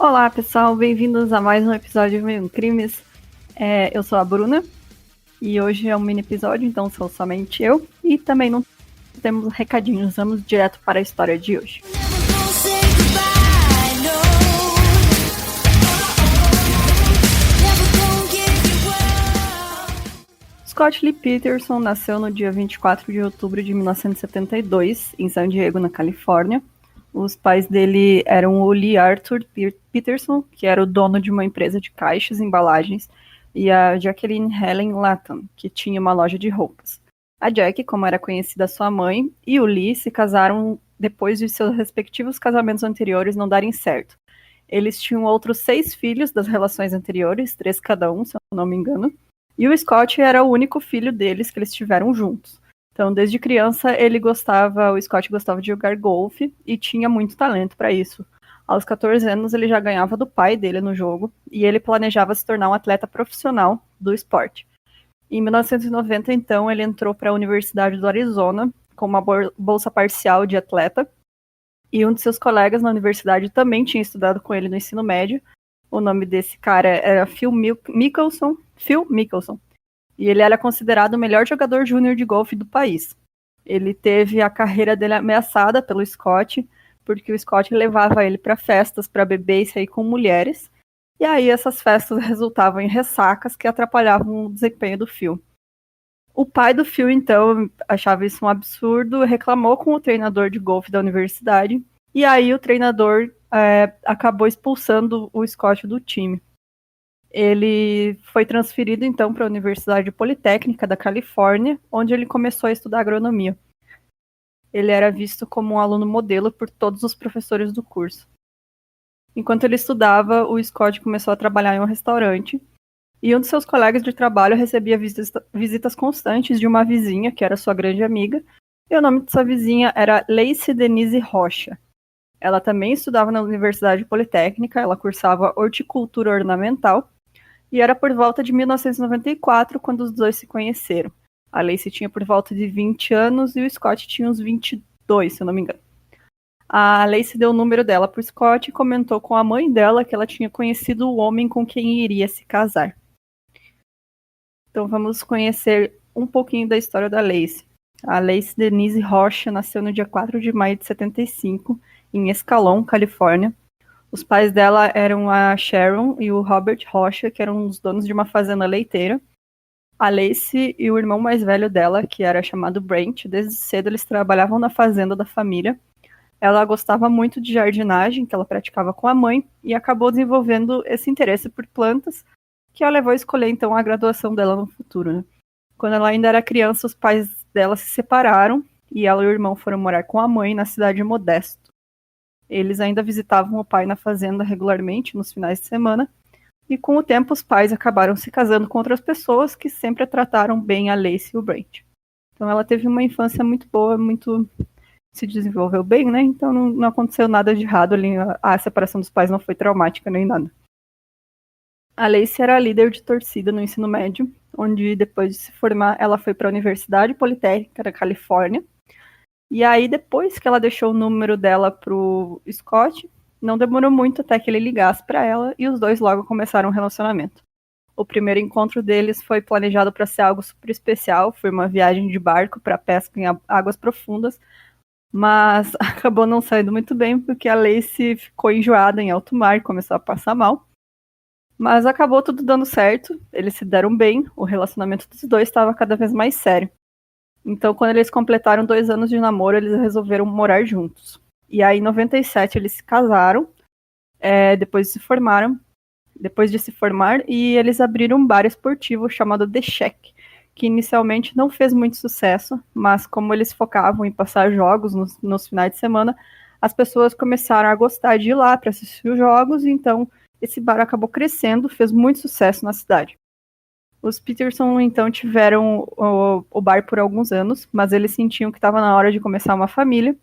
Olá, pessoal, bem-vindos a mais um episódio de Mil Crimes. Eu sou a Bruna e hoje é um mini episódio, então sou somente eu e também não temos recadinhos, vamos direto para a história de hoje. Scott Lee Peterson nasceu no dia 24 de outubro de 1972 em San Diego, na Califórnia. Os pais dele eram o Lee Arthur Peterson, que era o dono de uma empresa de caixas e embalagens, e a Jacqueline Helen Latham, que tinha uma loja de roupas. A Jack, como era conhecida sua mãe, e o Lee se casaram depois de seus respectivos casamentos anteriores não darem certo. Eles tinham outros 6 filhos das relações anteriores, 3 cada um, se eu não me engano, e o Scott era o único filho deles que eles tiveram juntos. Então, desde criança, o Scott gostava de jogar golfe e tinha muito talento para isso. Aos 14 anos, ele já ganhava do pai dele no jogo e ele planejava se tornar um atleta profissional do esporte. Em 1990, então, ele entrou para a Universidade do Arizona com uma bolsa parcial de atleta e um de seus colegas na universidade também tinha estudado com ele no ensino médio. O nome desse cara era Phil Mickelson. E ele era considerado o melhor jogador júnior de golfe do país. Ele teve a carreira dele ameaçada pelo Scott, porque o Scott levava ele para festas, para beber e sair com mulheres, e aí essas festas resultavam em ressacas que atrapalhavam o desempenho do Phil. O pai do Phil, então, achava isso um absurdo, reclamou com o treinador de golfe da universidade, e aí o treinador acabou expulsando o Scott do time. Ele foi transferido então para a Universidade Politécnica da Califórnia, onde ele começou a estudar agronomia. Ele era visto como um aluno modelo por todos os professores do curso. Enquanto ele estudava, o Scott começou a trabalhar em um restaurante, e um de seus colegas de trabalho recebia visitas constantes de uma vizinha, que era sua grande amiga, e o nome dessa vizinha era Lacey Denise Rocha. Ela também estudava na Universidade Politécnica, ela cursava horticultura ornamental, e era por volta de 1994 quando os dois se conheceram. A Lacey tinha por volta de 20 anos e o Scott tinha uns 22, se eu não me engano. A Lacey deu o número dela para o Scott e comentou com a mãe dela que ela tinha conhecido o homem com quem iria se casar. Então vamos conhecer um pouquinho da história da Lacey. A Lacey Denise Rocha nasceu no dia 4 de maio de 75, em Escalon, Califórnia. Os pais dela eram a Sharon e o Robert Rocha, que eram os donos de uma fazenda leiteira. A Lacey e o irmão mais velho dela, que era chamado Brent, desde cedo eles trabalhavam na fazenda da família. Ela gostava muito de jardinagem, que ela praticava com a mãe, e acabou desenvolvendo esse interesse por plantas, que a levou a escolher então a graduação dela no futuro, né? Quando ela ainda era criança, os pais dela se separaram e ela e o irmão foram morar com a mãe na cidade de Modesto. Eles ainda visitavam o pai na fazenda regularmente, nos finais de semana, e com o tempo os pais acabaram se casando com outras pessoas que sempre trataram bem a Lacey e o Brent. Então ela teve uma infância muito boa, muito se desenvolveu bem, né? Então não aconteceu nada de errado ali, a separação dos pais não foi traumática nem nada. A Lacey era líder de torcida no ensino médio, onde depois de se formar ela foi para a Universidade Politécnica da Califórnia. E aí, depois que ela deixou o número dela pro Scott, não demorou muito até que ele ligasse para ela e os dois logo começaram um relacionamento. O primeiro encontro deles foi planejado para ser algo super especial, foi uma viagem de barco para pesca em águas profundas, mas acabou não saindo muito bem porque a Lacey ficou enjoada em alto mar e começou a passar mal. Mas acabou tudo dando certo, eles se deram bem, o relacionamento dos dois estava cada vez mais sério. Então, quando eles completaram 2 anos de namoro, eles resolveram morar juntos. E aí, em 97, eles se casaram, depois de se formar, e eles abriram um bar esportivo chamado The Shack, que inicialmente não fez muito sucesso, mas como eles focavam em passar jogos nos finais de semana, as pessoas começaram a gostar de ir lá para assistir os jogos, e então esse bar acabou crescendo, fez muito sucesso na cidade. Os Peterson, então, tiveram o bar por alguns anos, mas eles sentiam que estava na hora de começar uma família,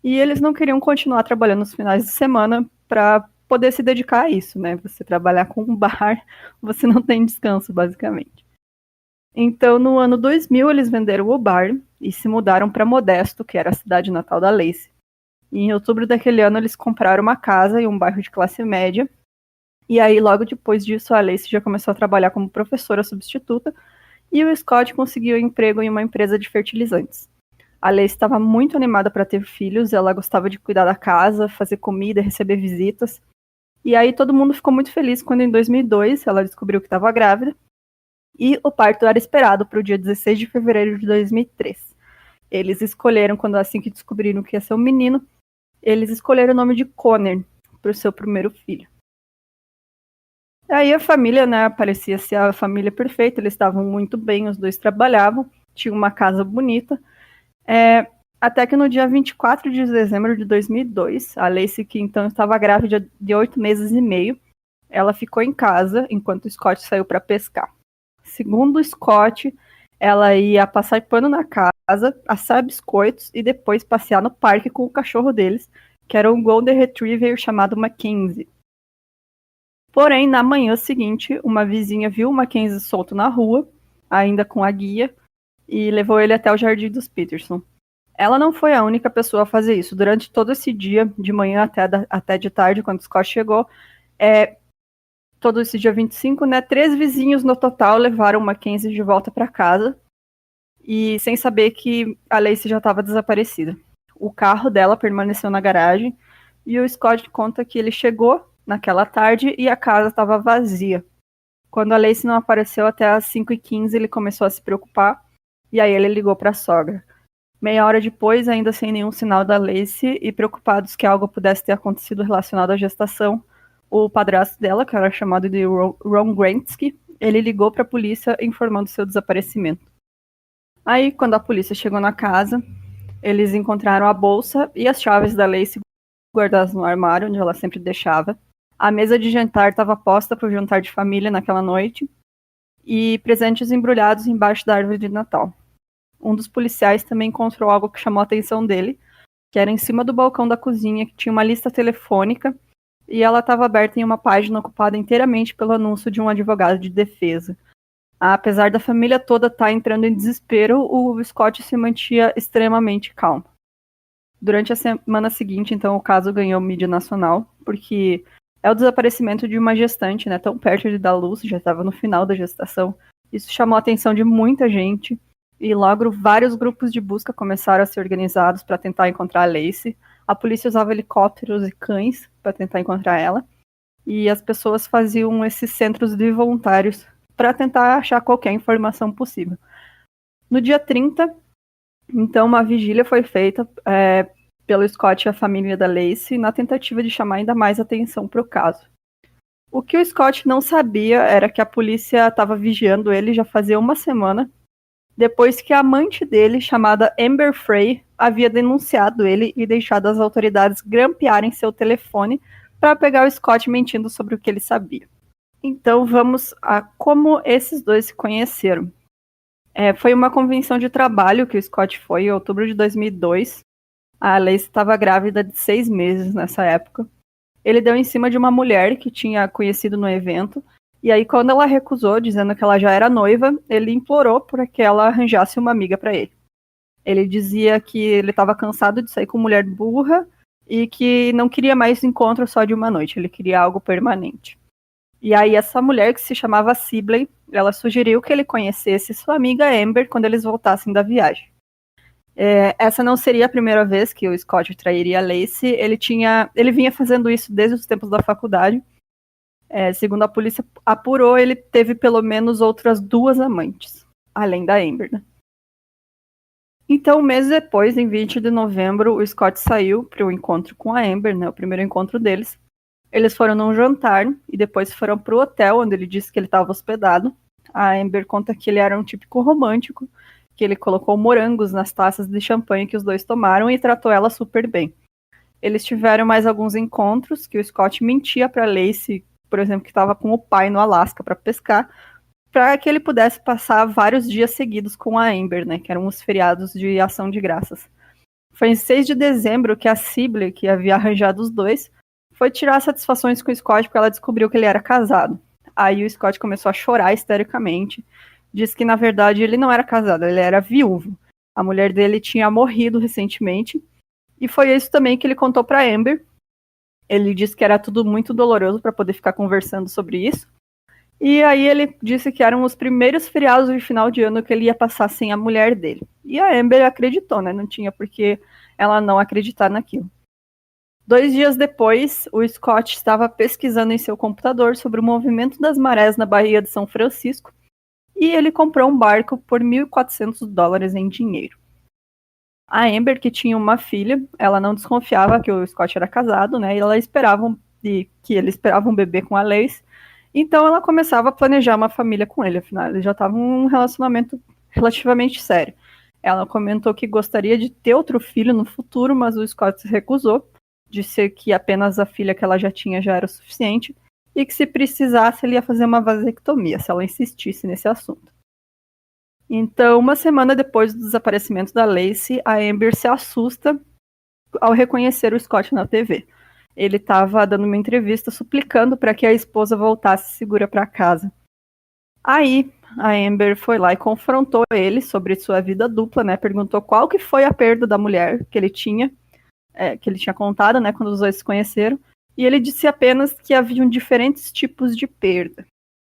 e eles não queriam continuar trabalhando nos finais de semana para poder se dedicar a isso, né? Você trabalhar com um bar, você não tem descanso, basicamente. Então, no ano 2000, eles venderam o bar e se mudaram para Modesto, que era a cidade natal da Lacey. E em outubro daquele ano, eles compraram uma casa em um bairro de classe média. E aí, logo depois disso, a Lacey já começou a trabalhar como professora substituta e o Scott conseguiu um emprego em uma empresa de fertilizantes. A Lacey estava muito animada para ter filhos, ela gostava de cuidar da casa, fazer comida, receber visitas. E aí todo mundo ficou muito feliz quando em 2002 ela descobriu que estava grávida e o parto era esperado para o dia 16 de fevereiro de 2003. Eles escolheram, quando assim que descobriram que ia ser um menino, eles escolheram o nome de Connor para o seu primeiro filho. Aí a família, né, parecia ser a família perfeita, eles estavam muito bem, os dois trabalhavam, tinham uma casa bonita, até que no dia 24 de dezembro de 2002, a Lacey, que então estava grávida de 8 meses e meio, ela ficou em casa enquanto o Scott saiu para pescar. Segundo o Scott, ela ia passar pano na casa, assar biscoitos e depois passear no parque com o cachorro deles, que era um Golden Retriever chamado Mackenzie. Porém, na manhã seguinte, uma vizinha viu o Mackenzie solto na rua, ainda com a guia, e levou ele até o jardim dos Peterson. Ela não foi a única pessoa a fazer isso. Durante todo esse dia, de manhã até de tarde, quando o Scott chegou, todo esse dia 25, né, 3 vizinhos no total levaram o Mackenzie de volta para casa, e sem saber que a Lacey já estava desaparecida. O carro dela permaneceu na garagem, e o Scott conta que ele chegou naquela tarde e a casa estava vazia. Quando a Lacey não apareceu até às 5h15, ele começou a se preocupar, e aí ele ligou para a sogra. Meia hora depois, ainda sem nenhum sinal da Lacey e preocupados que algo pudesse ter acontecido relacionado à gestação, o padrasto dela, que era chamado de Ron Grantski, ele ligou para a polícia informando seu desaparecimento. Aí, quando a polícia chegou na casa, eles encontraram a bolsa e as chaves da Lacey guardadas no armário, onde ela sempre deixava. A mesa de jantar estava posta para o jantar de família naquela noite e presentes embrulhados embaixo da árvore de Natal. Um dos policiais também encontrou algo que chamou a atenção dele, que era em cima do balcão da cozinha, que tinha uma lista telefônica e ela estava aberta em uma página ocupada inteiramente pelo anúncio de um advogado de defesa. Apesar da família toda estar entrando em desespero, o Scott se mantinha extremamente calmo. Durante a semana seguinte, então, o caso ganhou mídia nacional, porque é o desaparecimento de uma gestante, né, tão perto de dar luz, já estava no final da gestação. Isso chamou a atenção de muita gente, e logo vários grupos de busca começaram a ser organizados para tentar encontrar a Lacey. A polícia usava helicópteros e cães para tentar encontrar ela, e as pessoas faziam esses centros de voluntários para tentar achar qualquer informação possível. No dia 30, então, uma vigília foi feita pelo Scott e a família da Lacey na tentativa de chamar ainda mais atenção para o caso. O que o Scott não sabia era que a polícia estava vigiando ele já fazia uma semana, depois que a amante dele, chamada Amber Frey, havia denunciado ele e deixado as autoridades grampearem seu telefone para pegar o Scott mentindo sobre o que ele sabia. Então vamos a como esses dois se conheceram. Foi uma convenção de trabalho que o Scott foi em outubro de 2002. A Lacey estava grávida de 6 meses nessa época. Ele deu em cima de uma mulher que tinha conhecido no evento. E aí, quando ela recusou, dizendo que ela já era noiva, ele implorou para que ela arranjasse uma amiga para ele. Ele dizia que ele estava cansado de sair com mulher burra e que não queria mais encontro só de uma noite, ele queria algo permanente. E aí essa mulher, que se chamava Sibley, ela sugeriu que ele conhecesse sua amiga Amber quando eles voltassem da viagem. Essa não seria a primeira vez que o Scott trairia a Lacey, ele vinha fazendo isso desde os tempos da faculdade. Segundo a polícia apurou, ele teve pelo menos outras 2 amantes, além da Amber, né? Então, um mês depois, em 20 de novembro, o Scott saiu para o encontro com a Amber, né, o primeiro encontro deles. Eles foram num jantar e depois foram para o hotel onde ele disse que ele estava hospedado. A Amber conta que ele era um típico romântico, que ele colocou morangos nas taças de champanhe que os dois tomaram e tratou ela super bem. Eles tiveram mais alguns encontros, que o Scott mentia para Lacey, por exemplo, que estava com o pai no Alasca para pescar, para que ele pudesse passar vários dias seguidos com a Amber, né, que eram os feriados de ação de graças. Foi em 6 de dezembro que a Sibley, que havia arranjado os dois, foi tirar satisfações com o Scott porque ela descobriu que ele era casado. Aí o Scott começou a chorar histericamente. Disse que, na verdade, ele não era casado, ele era viúvo. A mulher dele tinha morrido recentemente E foi isso também que ele contou para Amber. Ele disse que era tudo muito doloroso para poder ficar conversando sobre isso. E aí ele disse que eram os primeiros feriados de final de ano que ele ia passar sem a mulher dele. E a Amber acreditou, né? Não tinha por que ela não acreditar naquilo. 2 dias depois, o Scott estava pesquisando em seu computador sobre o movimento das marés na Baía de São Francisco e ele comprou um barco por $1.400 em dinheiro. A Amber, que tinha uma filha, ela não desconfiava que o Scott era casado, né? E que ele esperava um bebê com a Lacey. Então ela começava a planejar uma família com ele, afinal, eles já estavam em um relacionamento relativamente sério. Ela comentou que gostaria de ter outro filho no futuro, mas o Scott se recusou, disse que apenas a filha que ela já tinha já era o suficiente, e que se precisasse ele ia fazer uma vasectomia, se ela insistisse nesse assunto. Então, uma semana depois do desaparecimento da Lacey, a Amber se assusta ao reconhecer o Scott na TV. Ele estava dando uma entrevista suplicando para que a esposa voltasse segura para casa. Aí, a Amber foi lá e confrontou ele sobre sua vida dupla, né? Perguntou qual que foi a perda da mulher que ele tinha contado, né, quando os dois se conheceram. E ele disse apenas que haviam diferentes tipos de perda.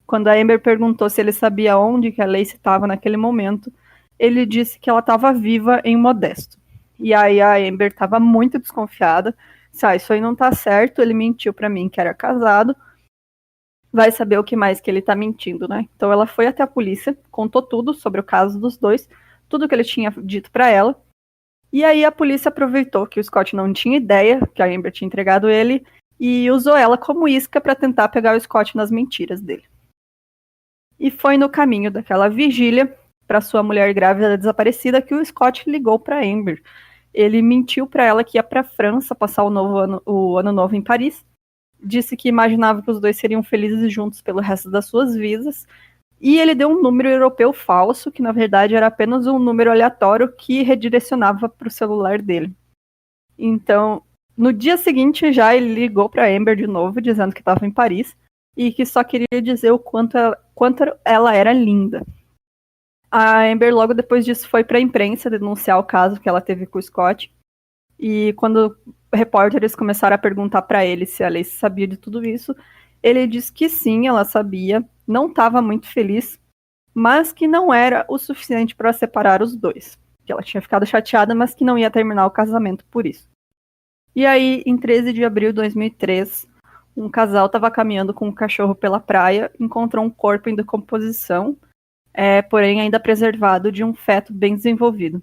Quando a Amber perguntou se ele sabia onde que a Lacey estava naquele momento, ele disse que ela estava viva em Modesto. E aí a Amber estava muito desconfiada. Isso aí não tá certo, ele mentiu para mim que era casado. Vai saber o que mais que ele tá mentindo, né? Então ela foi até a polícia, contou tudo sobre o caso dos dois, tudo que ele tinha dito para ela. E aí a polícia aproveitou que o Scott não tinha ideia que a Amber tinha entregado ele e usou ela como isca para tentar pegar o Scott nas mentiras dele. E foi no caminho daquela vigília para sua mulher grávida desaparecida que o Scott ligou para Amber. Ele mentiu para ela que ia para a França passar o ano novo em Paris. Disse que imaginava que os dois seriam felizes juntos pelo resto das suas vidas. E ele deu um número europeu falso, que na verdade era apenas um número aleatório que redirecionava para o celular dele. Então, no dia seguinte já ele ligou para Amber de novo, dizendo que estava em Paris e que só queria dizer o quanto ela era linda. A Amber logo depois disso foi para a imprensa denunciar o caso que ela teve com o Scott. E quando repórteres começaram a perguntar para ele se a Lacey sabia de tudo isso, ele disse que sim, ela sabia, não estava muito feliz, mas que não era o suficiente para separar os dois. Que ela tinha ficado chateada, mas que não ia terminar o casamento por isso. E aí, em 13 de abril de 2003, um casal estava caminhando com um cachorro pela praia, encontrou um corpo em decomposição, porém ainda preservado, de um feto bem desenvolvido.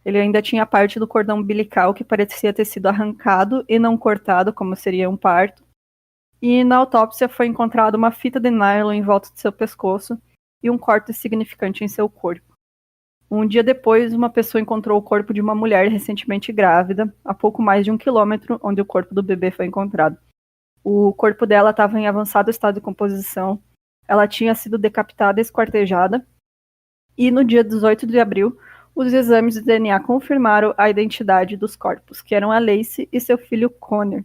Ele ainda tinha parte do cordão umbilical que parecia ter sido arrancado e não cortado, como seria um parto. E na autópsia foi encontrada uma fita de nylon em volta de seu pescoço e um corte significante em seu corpo. Um dia depois, uma pessoa encontrou o corpo de uma mulher recentemente grávida, a pouco mais de 1 quilômetro onde o corpo do bebê foi encontrado. O corpo dela estava em avançado estado de decomposição, ela tinha sido decapitada e esquartejada, e no dia 18 de abril, os exames de DNA confirmaram a identidade dos corpos, que eram a Lacey e seu filho Connor.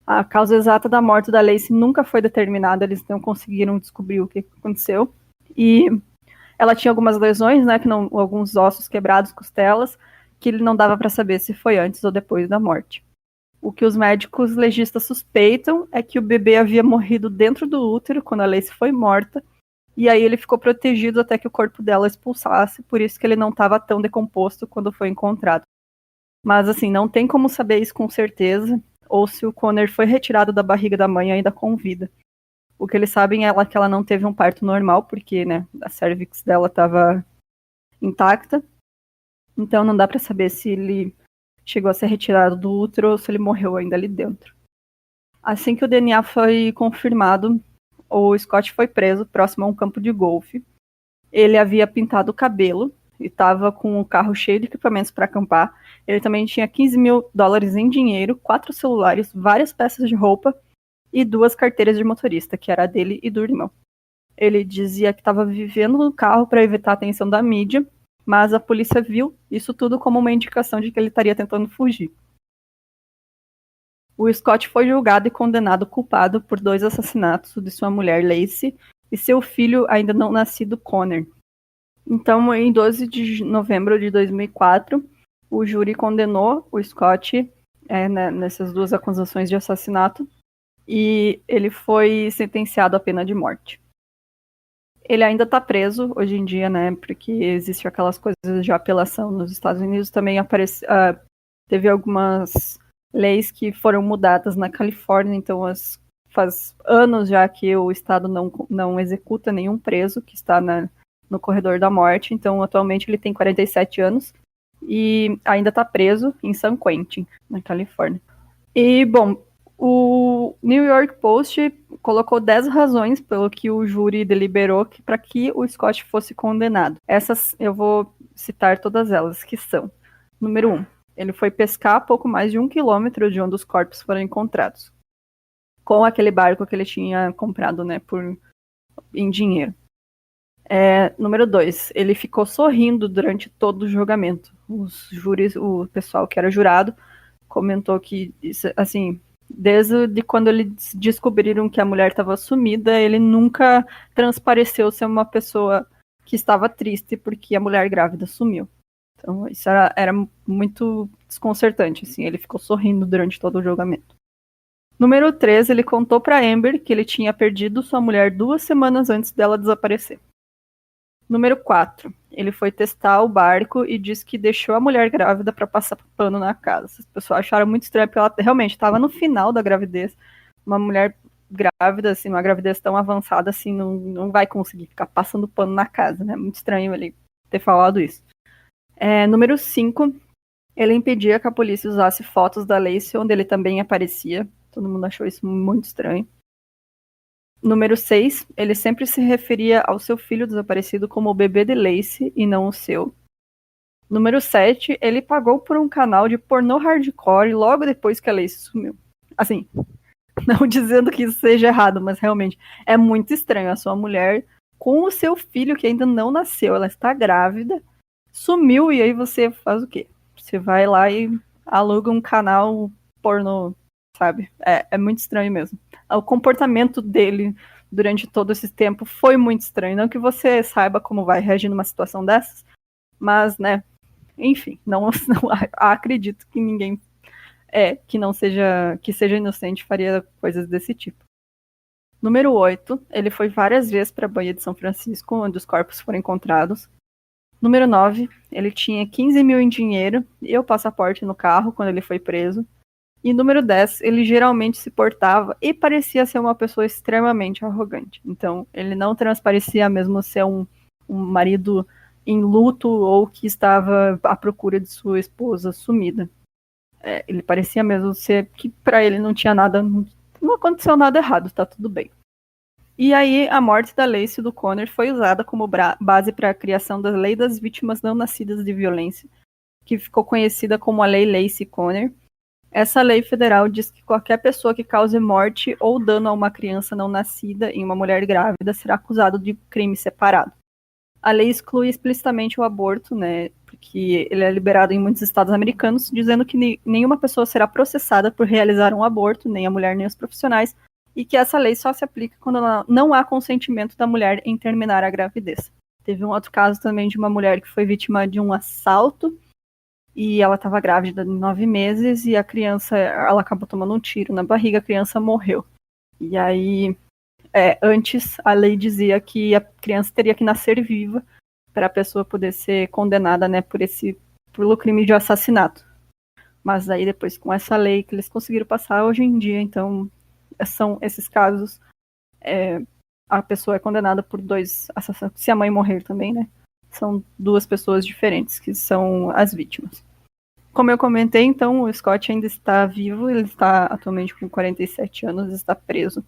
A causa exata da morte da Lacey nunca foi determinada, eles não conseguiram descobrir o que aconteceu. E ela tinha algumas lesões, né, alguns ossos quebrados, costelas, que não dava para saber se foi antes ou depois da morte. O que os médicos legistas suspeitam é que o bebê havia morrido dentro do útero quando a Lacey foi morta, e aí ele ficou protegido até que o corpo dela expulsasse, por isso que ele não estava tão decomposto quando foi encontrado. Mas assim, não tem como saber isso com certeza, ou se o Connor foi retirado da barriga da mãe ainda com vida. O que eles sabem é que ela não teve um parto normal, porque, né, a cervix dela estava intacta. Então não dá para saber se ele chegou a ser retirado do útero ou se ele morreu ainda ali dentro. Assim que o DNA foi confirmado, o Scott foi preso próximo a um campo de golfe. Ele havia pintado o cabelo e estava com o carro cheio de equipamentos para acampar. Ele também tinha $15 mil em dinheiro, 4 celulares, várias peças de roupa e 2 carteiras de motorista, que era a dele e do irmão. Ele dizia que estava vivendo no carro para evitar a atenção da mídia, mas a polícia viu isso tudo como uma indicação de que ele estaria tentando fugir. O Scott foi julgado e condenado culpado por 2 assassinatos de sua mulher Lacey e seu filho ainda não nascido Connor. Então, em 12 de novembro de 2004, o júri condenou o Scott nessas 2 acusações de assassinato e ele foi sentenciado à pena de morte. Ele ainda está preso hoje em dia, né? Porque existe aquelas coisas de apelação nos Estados Unidos. Também teve algumas leis que foram mudadas na Califórnia, então faz anos já que o estado não executa nenhum preso que está no corredor da morte. Então, atualmente ele tem 47 anos e ainda está preso em San Quentin, na Califórnia. E, bom, o New York Post colocou 10 razões pelo que o júri deliberou para que o Scott fosse condenado. Essas eu vou citar todas elas, que são: número 1, ele foi pescar a pouco mais de 1 quilômetro de onde os corpos foram encontrados, com aquele barco que ele tinha comprado, né, em dinheiro. Número 2, ele ficou sorrindo durante todo o julgamento. Os júris, o pessoal que era jurado, comentou que, assim, desde quando eles descobriram que a mulher estava sumida, ele nunca transpareceu ser uma pessoa que estava triste porque a mulher grávida sumiu. Então, isso era muito desconcertante, assim, ele ficou sorrindo durante todo o julgamento. Número 3, ele contou para Amber que ele tinha perdido sua mulher 2 semanas antes dela desaparecer. Número 4, ele foi testar o barco e disse que deixou a mulher grávida para passar pano na casa. As pessoas acharam muito estranho, porque ela realmente estava no final da gravidez. Uma mulher grávida, assim, uma gravidez tão avançada, assim, não vai conseguir ficar passando pano na casa, né? Muito estranho ele ter falado isso. Número 5, ele impedia que a polícia usasse fotos da Lacey, onde ele também aparecia. Todo mundo achou isso muito estranho. Número 6, ele sempre se referia ao seu filho desaparecido como o bebê de Lacey e não o seu. Número 7, ele pagou por um canal de pornô hardcore logo depois que a Lacey sumiu. Assim, não dizendo que isso seja errado, mas realmente é muito estranho. A sua mulher com o seu filho que ainda não nasceu, ela está grávida, sumiu e aí você faz o quê? Você vai lá e aluga um canal pornô, sabe? É muito estranho mesmo. O comportamento dele durante todo esse tempo foi muito estranho. Não que você saiba como vai reagir numa situação dessas, mas, né, enfim, não acredito que ninguém que seja inocente faria coisas desse tipo. Número 8, ele foi várias vezes para a Baía de São Francisco, onde os corpos foram encontrados. Número 9, ele tinha 15 mil em dinheiro e o passaporte no carro quando ele foi preso. E número 10, ele geralmente se portava e parecia ser uma pessoa extremamente arrogante. Então, ele não transparecia mesmo ser um marido em luto ou que estava à procura de sua esposa sumida. Ele parecia mesmo ser que para ele não tinha nada, não aconteceu nada errado, tá tudo bem. E aí, a morte da Lacey e do Connor foi usada como base para a criação da Lei das Vítimas Não Nascidas de Violência, que ficou conhecida como a Lei Lacey-Connor. Essa lei federal diz que qualquer pessoa que cause morte ou dano a uma criança não nascida em uma mulher grávida será acusado de crime separado. A lei exclui explicitamente o aborto, né, porque ele é liberado em muitos estados americanos, dizendo que nenhuma pessoa será processada por realizar um aborto, nem a mulher nem os profissionais, e que essa lei só se aplica quando não há consentimento da mulher em terminar a gravidez. Teve um outro caso também de uma mulher que foi vítima de um assalto, e ela estava grávida de 9 meses e a criança, ela acabou tomando um tiro na barriga, a criança morreu. E aí, antes a lei dizia que a criança teria que nascer viva para a pessoa poder ser condenada, né, pelo crime de assassinato. Mas aí depois com essa lei que eles conseguiram passar hoje em dia, então são esses casos, a pessoa é condenada por 2 assassinatos, se a mãe morrer também, né? São 2 pessoas diferentes que são as vítimas. Como eu comentei, então, o Scott ainda está vivo, ele está atualmente com 47 anos, está preso.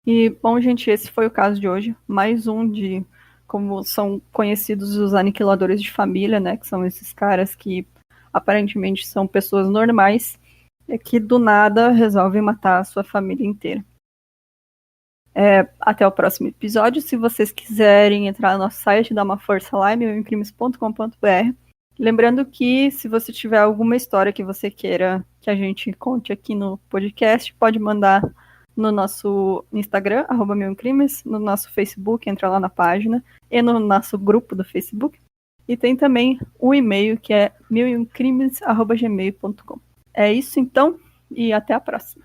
E, bom, gente, esse foi o caso de hoje. Mais um de como são conhecidos os aniquiladores de família, né? Que são esses caras que aparentemente são pessoas normais e que do nada resolvem matar a sua família inteira. Até o próximo episódio. Se vocês quiserem entrar no nosso site, dar uma força lá, meuemcrimes.com.br. Lembrando que se você tiver alguma história que você queira que a gente conte aqui no podcast, pode mandar no nosso Instagram, @meuemcrimes, no nosso Facebook, entra lá na página, e no nosso grupo do Facebook. E tem também um e-mail que é mileumcrimes@gmail.com. É isso então, e até a próxima.